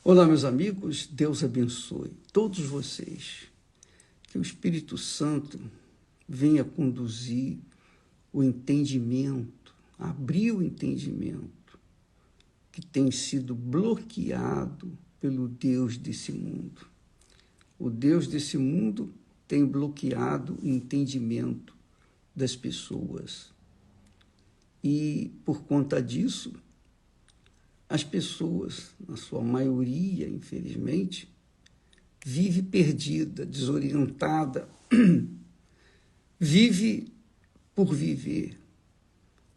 Olá, meus amigos, Deus abençoe todos vocês. Que o Espírito Santo venha conduzir o entendimento, abrir o entendimento que tem sido bloqueado pelo Deus desse mundo. O Deus desse mundo tem bloqueado o entendimento das pessoas. E, por conta disso, as pessoas, na sua maioria, infelizmente, vive perdida, desorientada, vive por viver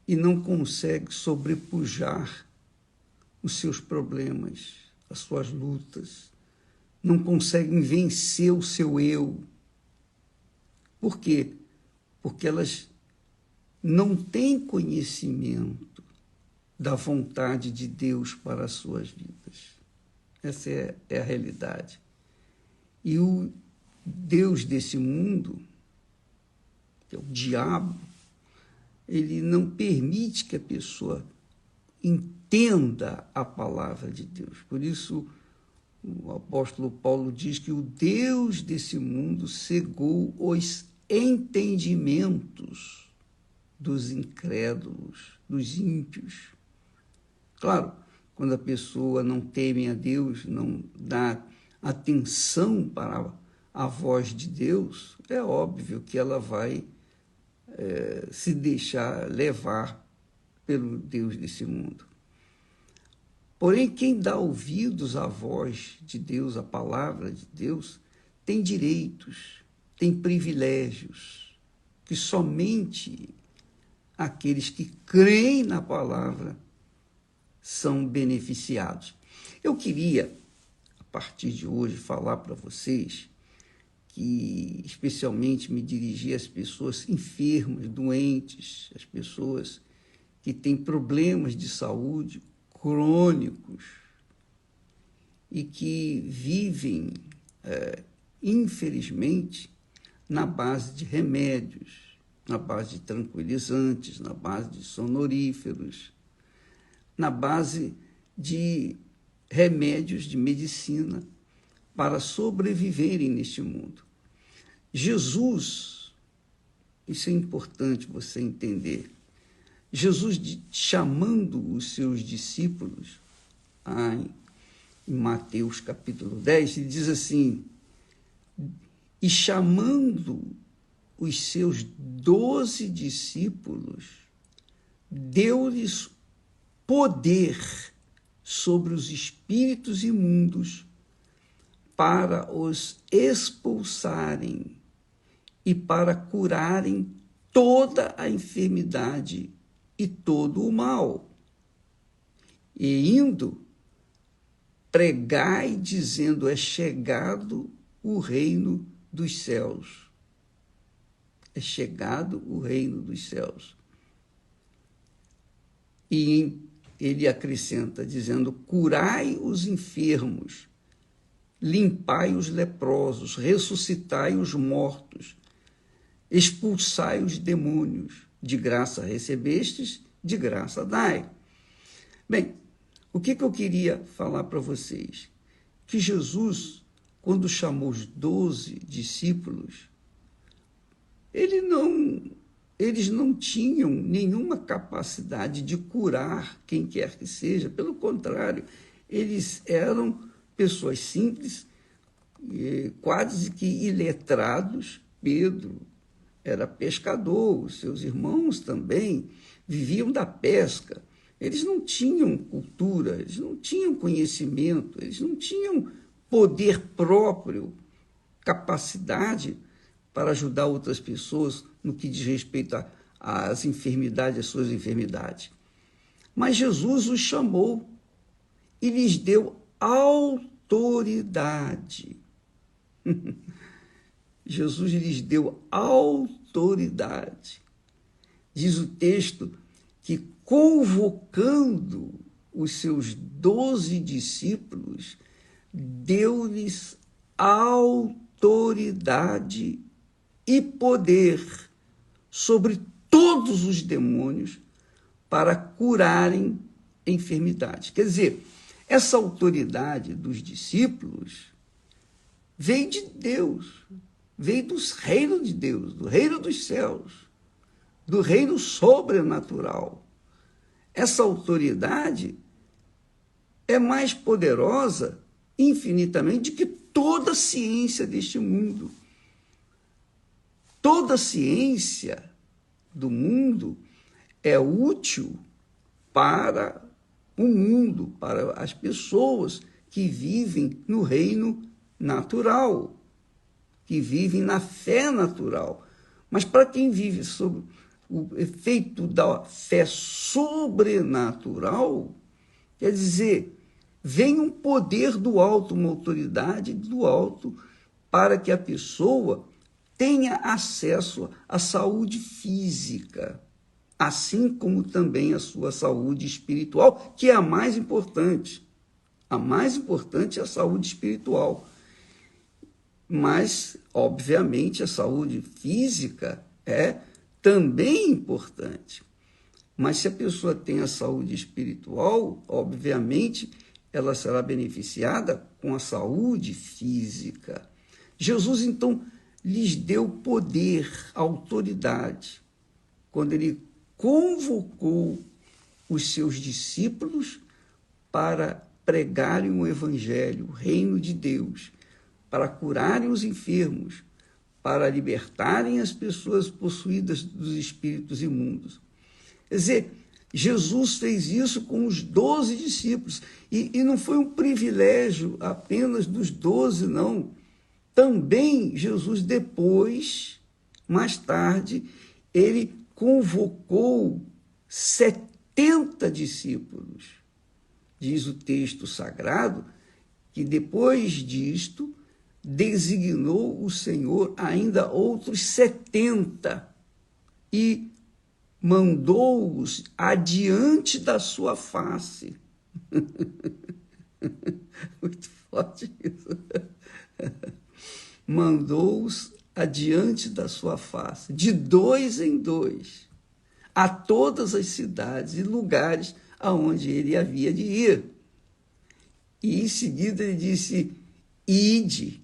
e não consegue sobrepujar os seus problemas, as suas lutas, não conseguem vencer o seu eu. Por quê? Porque elas não têm conhecimento da vontade de Deus para as suas vidas. Essa é a realidade. E o Deus desse mundo, que é o diabo, ele não permite que a pessoa entenda a palavra de Deus. Por isso, o apóstolo Paulo diz que o Deus desse mundo cegou os entendimentos dos incrédulos, dos ímpios. Claro, quando a pessoa não teme a Deus, não dá atenção para a voz de Deus, é óbvio que ela vai se deixar levar pelo Deus desse mundo. Porém, quem dá ouvidos à voz de Deus, à palavra de Deus, tem direitos, tem privilégios, que somente aqueles que creem na palavra são beneficiados. Eu queria, a partir de hoje, falar para vocês que, especialmente, me dirigir às pessoas enfermas, doentes, às pessoas que têm problemas de saúde crônicos e que vivem, infelizmente, na base de remédios, na base de tranquilizantes, na base de sonoríferos, na base de remédios de medicina para sobreviverem neste mundo. Jesus, isso é importante você entender, Jesus chamando os seus discípulos, em Mateus capítulo 10, ele diz assim, e chamando os seus 12 discípulos, deu-lhes poder sobre os espíritos imundos para os expulsarem e para curarem toda a enfermidade e todo o mal. E indo, pregai dizendo, é chegado o reino dos céus. É chegado o reino dos céus. E ele acrescenta, dizendo, curai os enfermos, limpai os leprosos, ressuscitai os mortos, expulsai os demônios, de graça recebestes, de graça dai. Bem, o que eu queria falar para vocês? Que Jesus, quando chamou os 12 discípulos, eles não tinham nenhuma capacidade de curar quem quer que seja. Pelo contrário, eles eram pessoas simples, quase que iletrados. Pedro era pescador, os seus irmãos também viviam da pesca. Eles não tinham cultura, eles não tinham conhecimento, eles não tinham poder próprio, capacidade para ajudar outras pessoas no que diz respeito às enfermidades, às suas enfermidades. Mas Jesus os chamou e lhes deu autoridade. Jesus lhes deu autoridade. Diz o texto que, convocando os seus 12 discípulos, deu-lhes autoridade e poder sobre todos os demônios para curarem enfermidades. Quer dizer, essa autoridade dos discípulos veio de Deus, veio do reino de Deus, do reino dos céus, do reino sobrenatural. Essa autoridade é mais poderosa infinitamente do que toda a ciência deste mundo. Toda a ciência do mundo é útil para o mundo, para as pessoas que vivem no reino natural, que vivem na fé natural. Mas para quem vive sob o efeito da fé sobrenatural, quer dizer, vem um poder do alto, uma autoridade do alto, para que a pessoa tenha acesso à saúde física, assim como também à sua saúde espiritual, que é a mais importante. A mais importante é a saúde espiritual. Mas, obviamente, a saúde física é também importante. Mas se a pessoa tem a saúde espiritual, obviamente, ela será beneficiada com a saúde física. Jesus, então, lhes deu poder, autoridade, quando ele convocou os seus discípulos para pregarem o evangelho, o reino de Deus, para curarem os enfermos, para libertarem as pessoas possuídas dos espíritos imundos. Quer dizer, Jesus fez isso com os 12 discípulos, e não foi um privilégio apenas dos 12, não. Também Jesus depois, mais tarde, ele convocou 70 discípulos. Diz o texto sagrado que depois disto designou o Senhor ainda outros 70 e mandou-os adiante da sua face. Muito forte isso. Mandou-os adiante da sua face, de 2 em 2, a todas as cidades e lugares aonde ele havia de ir. E em seguida ele disse: ide,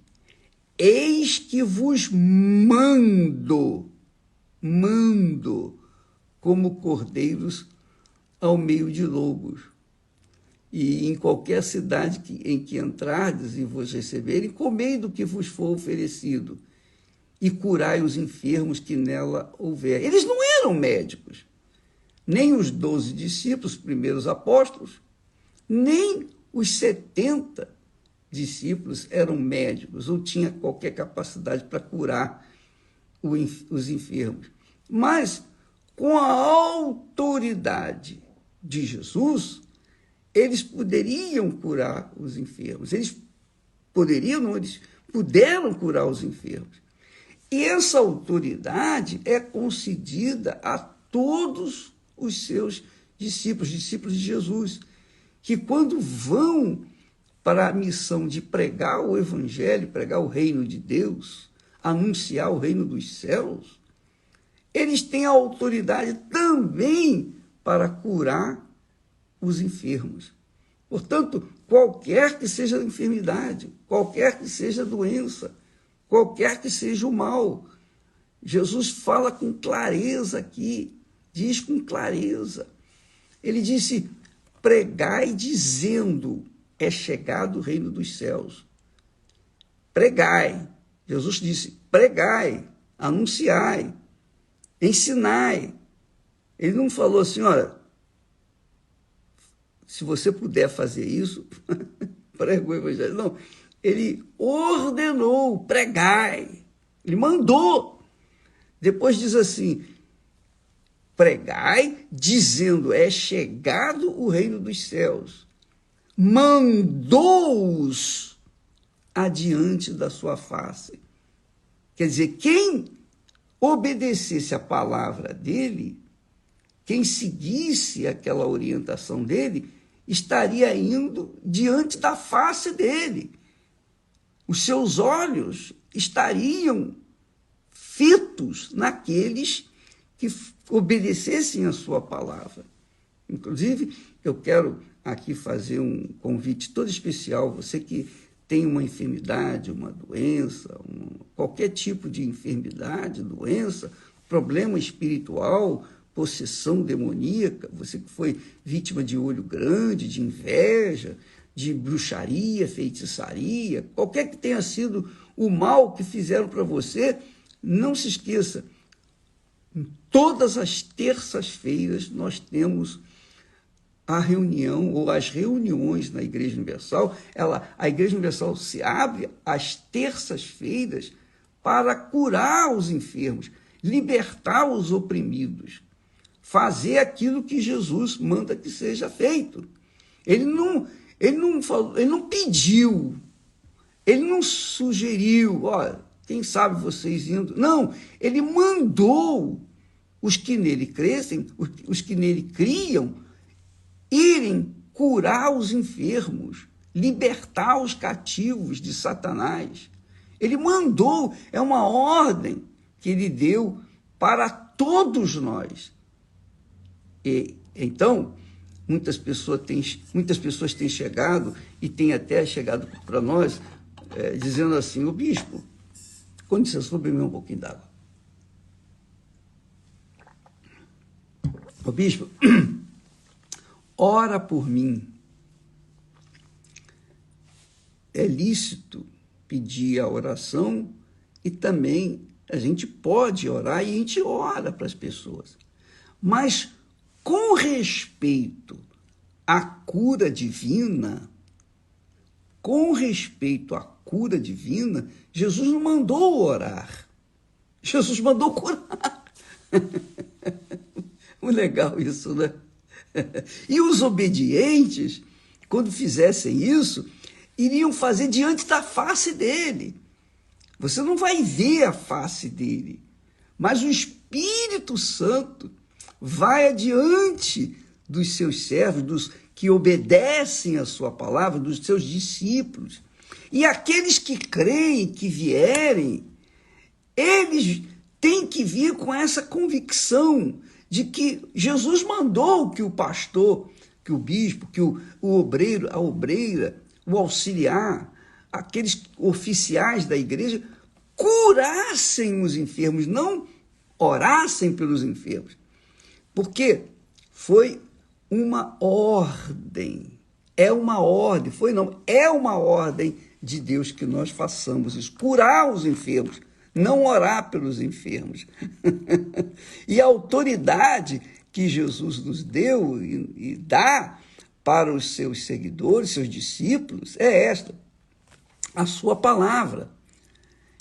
eis que vos mando como cordeiros ao meio de lobos. E em qualquer cidade em que entrardes e vos receberem, comei do que vos for oferecido, e curai os enfermos que nela houver. Eles não eram médicos, nem os 12 discípulos, primeiros apóstolos, nem os 70 discípulos eram médicos ou tinham qualquer capacidade para curar os enfermos. Mas, com a autoridade de Jesus, eles poderiam curar os enfermos. Eles puderam curar os enfermos. E essa autoridade é concedida a todos os seus discípulos de Jesus, que quando vão para a missão de pregar o evangelho, pregar o reino de Deus, anunciar o reino dos céus, eles têm a autoridade também para curar os enfermos. Portanto, qualquer que seja a enfermidade, qualquer que seja a doença, qualquer que seja o mal, Jesus fala com clareza aqui, diz com clareza. Ele disse: pregai dizendo, é chegado o reino dos céus. Pregai. Jesus disse: pregai, anunciai, ensinai. Ele não falou assim: olha, se você puder fazer isso, prega o evangelho. Não, ele ordenou, pregai. Ele mandou. Depois diz assim: pregai, dizendo, é chegado o reino dos céus. Mandou-os adiante da sua face. Quer dizer, quem obedecesse a palavra dele, quem seguisse aquela orientação dele, estaria indo diante da face dele. Os seus olhos estariam fitos naqueles que obedecessem a sua palavra. Inclusive, eu quero aqui fazer um convite todo especial, você que tem uma enfermidade, uma doença, qualquer tipo de enfermidade, doença, problema espiritual, possessão demoníaca, você que foi vítima de olho grande, de inveja, de bruxaria, feitiçaria, qualquer que tenha sido o mal que fizeram para você, não se esqueça, todas as terças-feiras nós temos a reunião ou as reuniões na Igreja Universal. A Igreja Universal se abre às terças-feiras para curar os enfermos, libertar os oprimidos, fazer aquilo que Jesus manda que seja feito. Ele não pediu, ele não sugeriu, olha, quem sabe vocês indo. Não, ele mandou os que nele crescem, os que nele criam, irem curar os enfermos, libertar os cativos de Satanás. Ele mandou, é uma ordem que ele deu para todos nós. E então, muitas pessoas têm chegado, e têm até chegado para nós, dizendo assim: o bispo, com licença, vou beber um pouquinho d'água. O bispo, ora por mim. É lícito pedir a oração e também a gente pode orar e a gente ora para as pessoas. Mas com respeito à cura divina, Jesus não mandou orar. Jesus mandou curar. Muito legal isso, né? E os obedientes, quando fizessem isso, iriam fazer diante da face dele. Você não vai ver a face dele, mas o Espírito Santo vai adiante dos seus servos, dos que obedecem a sua palavra, dos seus discípulos. E aqueles que creem, que vierem, eles têm que vir com essa convicção de que Jesus mandou que o pastor, que o bispo, que o obreiro, a obreira, o auxiliar, aqueles oficiais da igreja, curassem os enfermos, não orassem pelos enfermos. Porque foi uma ordem, é uma ordem de Deus que nós façamos isso, curar os enfermos, não orar pelos enfermos. E a autoridade que Jesus nos deu e dá para os seus seguidores, seus discípulos, é esta: a sua palavra.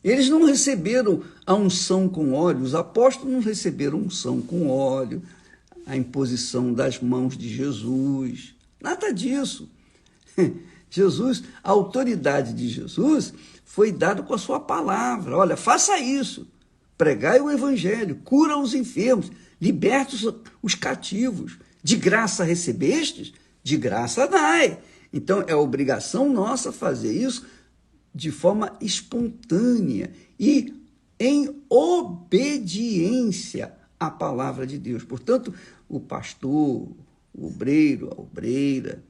Eles não receberam a unção com óleo, os apóstolos não receberam unção com óleo, a imposição das mãos de Jesus, nada disso. Jesus, a autoridade de Jesus foi dada com a sua palavra. Olha, faça isso, pregai o evangelho, cura os enfermos, liberta os cativos, de graça recebestes, de graça dai. Então, é obrigação nossa fazer isso de forma espontânea e em obediência à palavra de Deus. Portanto, o pastor, o obreiro, a obreira,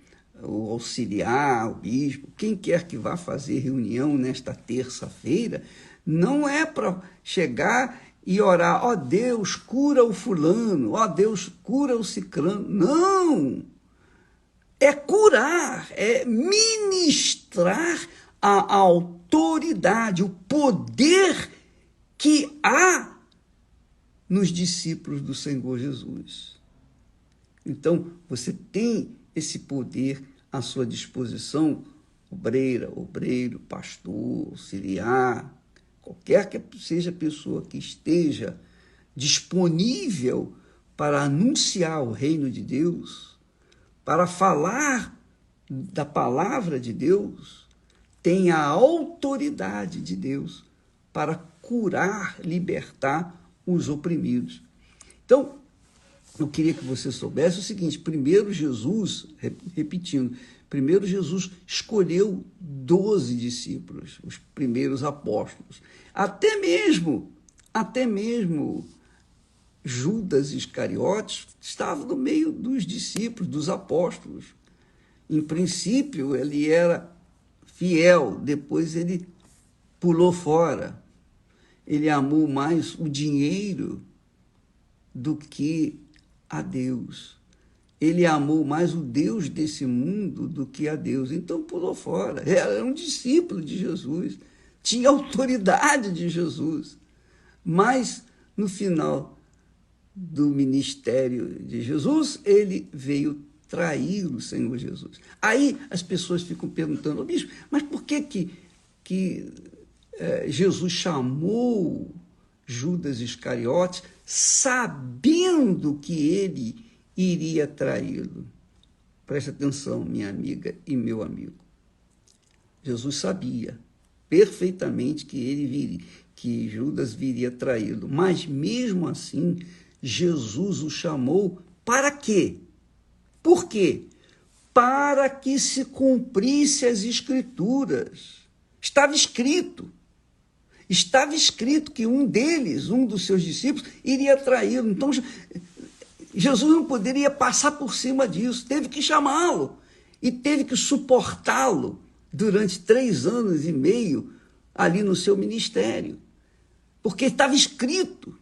o auxiliar, o bispo, quem quer que vá fazer reunião nesta terça-feira, não é para chegar e orar: ó Deus, cura o fulano, ó Deus, cura o cicrano. Não! É curar, é ministrar a autoridade, o poder que há nos discípulos do Senhor Jesus. Então, você tem esse poder à sua disposição, obreira, obreiro, pastor, auxiliar, qualquer que seja a pessoa que esteja disponível para anunciar o reino de Deus, para falar da palavra de Deus, tem a autoridade de Deus para curar, libertar os oprimidos. Então, eu queria que você soubesse o seguinte: primeiro Jesus, repetindo, primeiro Jesus escolheu 12 discípulos, os primeiros apóstolos. Até mesmo Judas Iscariotes estava no meio dos discípulos, dos apóstolos. Em princípio, ele era fiel, depois ele pulou fora. Ele amou mais o dinheiro do que a Deus. Ele amou mais o Deus desse mundo do que a Deus. Então pulou fora. Era um discípulo de Jesus. Tinha autoridade de Jesus. Mas, no final do ministério de Jesus, ele veio trair o Senhor Jesus. Aí as pessoas ficam perguntando, oh, bicho, mas por que Jesus chamou Judas Iscariotes sabendo que ele iria traí-lo? Preste atenção, minha amiga e meu amigo. Jesus sabia perfeitamente que Judas viria traí-lo, mas mesmo assim, Jesus o chamou para quê? Por quê? Para que se cumprisse as Escrituras. Estava escrito que um dos seus discípulos, iria traí-lo. Então, Jesus não poderia passar por cima disso, teve que chamá-lo e teve que suportá-lo durante 3 anos e meio ali no seu ministério, porque estava escrito,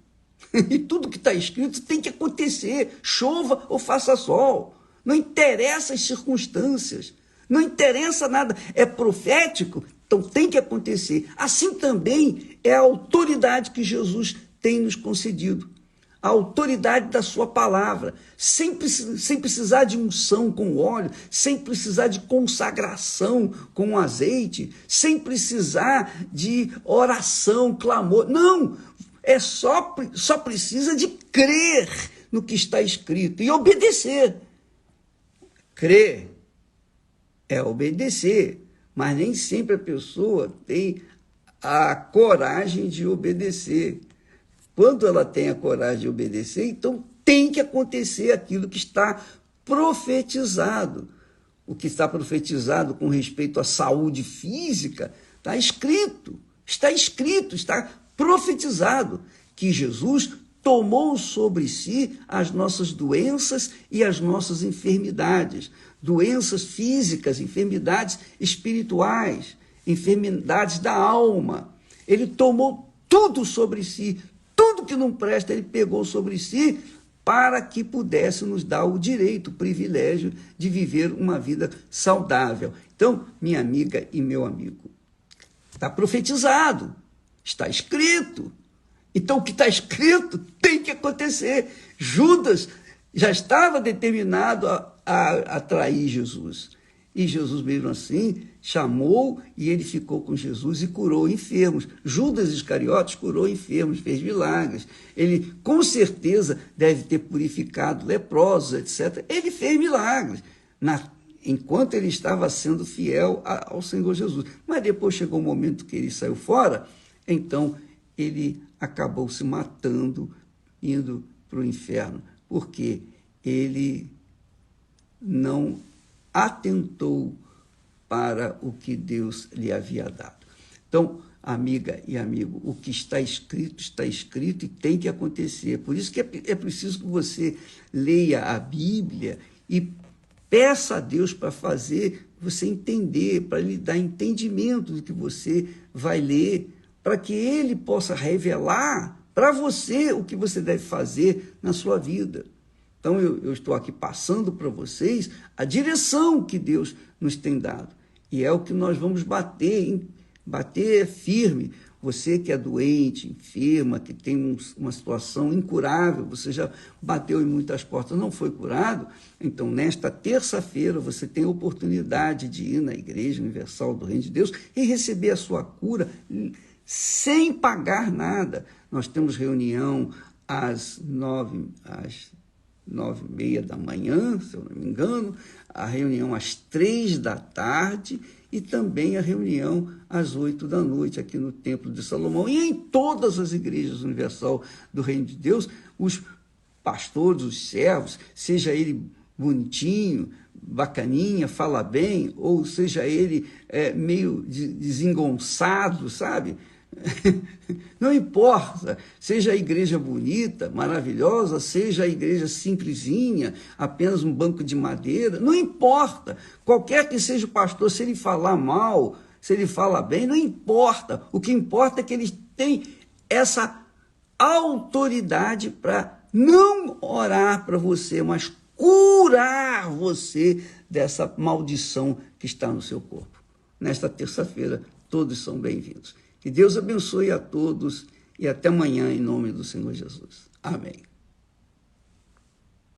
e tudo que está escrito tem que acontecer, chova ou faça sol, não interessa as circunstâncias, não interessa nada, é profético, então tem que acontecer. Assim também é a autoridade que Jesus tem nos concedido, a autoridade da sua palavra, sem precisar de unção com óleo, sem precisar de consagração com azeite, sem precisar de oração, clamor. Não, só precisa de crer no que está escrito e obedecer. Crer é obedecer, mas nem sempre a pessoa tem a coragem de obedecer. Quando ela tem a coragem de obedecer, então tem que acontecer aquilo que está profetizado. O que está profetizado com respeito à saúde física, está escrito, está profetizado, que Jesus tomou sobre si as nossas doenças e as nossas enfermidades, doenças físicas, enfermidades espirituais, enfermidades da alma. Ele tomou tudo sobre si, tudo que não presta, ele pegou sobre si para que pudesse nos dar o direito, o privilégio de viver uma vida saudável. Então, minha amiga e meu amigo, está profetizado, está escrito. Então, o que está escrito tem que acontecer. Judas já estava determinado a trair Jesus. E Jesus, mesmo assim, chamou e ele ficou com Jesus e curou enfermos. Judas Iscariotes curou enfermos, fez milagres. Ele, com certeza, deve ter purificado leprosos, etc. Ele fez milagres enquanto ele estava sendo fiel ao Senhor Jesus. Mas depois chegou o momento que ele saiu fora, então ele acabou se matando, indo para o inferno, porque ele não atentou para o que Deus lhe havia dado. Então, amiga e amigo, o que está escrito e tem que acontecer. Por isso que é preciso que você leia a Bíblia e peça a Deus para fazer você entender, para lhe dar entendimento do que você vai ler, para que ele possa revelar para você o que você deve fazer na sua vida. Então, eu estou aqui passando para vocês a direção que Deus nos tem dado. E é o que nós vamos bater firme. Você que é doente, enferma, que tem uma situação incurável, você já bateu em muitas portas, não foi curado, então, nesta terça-feira, você tem a oportunidade de ir na Igreja Universal do Reino de Deus e receber a sua cura sem pagar nada. Nós temos reunião às 9h30 da manhã, se eu não me engano, a reunião às 3 da tarde e também a reunião às 8 da noite aqui no Templo de Salomão. E em todas as igrejas universal do Reino de Deus, os pastores, os servos, seja ele bonitinho, bacaninha, fala bem, ou seja ele meio desengonçado, sabe? Não importa, seja a igreja bonita, maravilhosa, seja a igreja simplesinha, apenas um banco de madeira, não importa. Qualquer que seja o pastor, se ele falar mal, se ele fala bem, não importa. O que importa é que ele tem essa autoridade para não orar para você, mas curar você dessa maldição que está no seu corpo. Nesta terça-feira, todos são bem-vindos. Que Deus abençoe a todos e até amanhã, em nome do Senhor Jesus. Amém.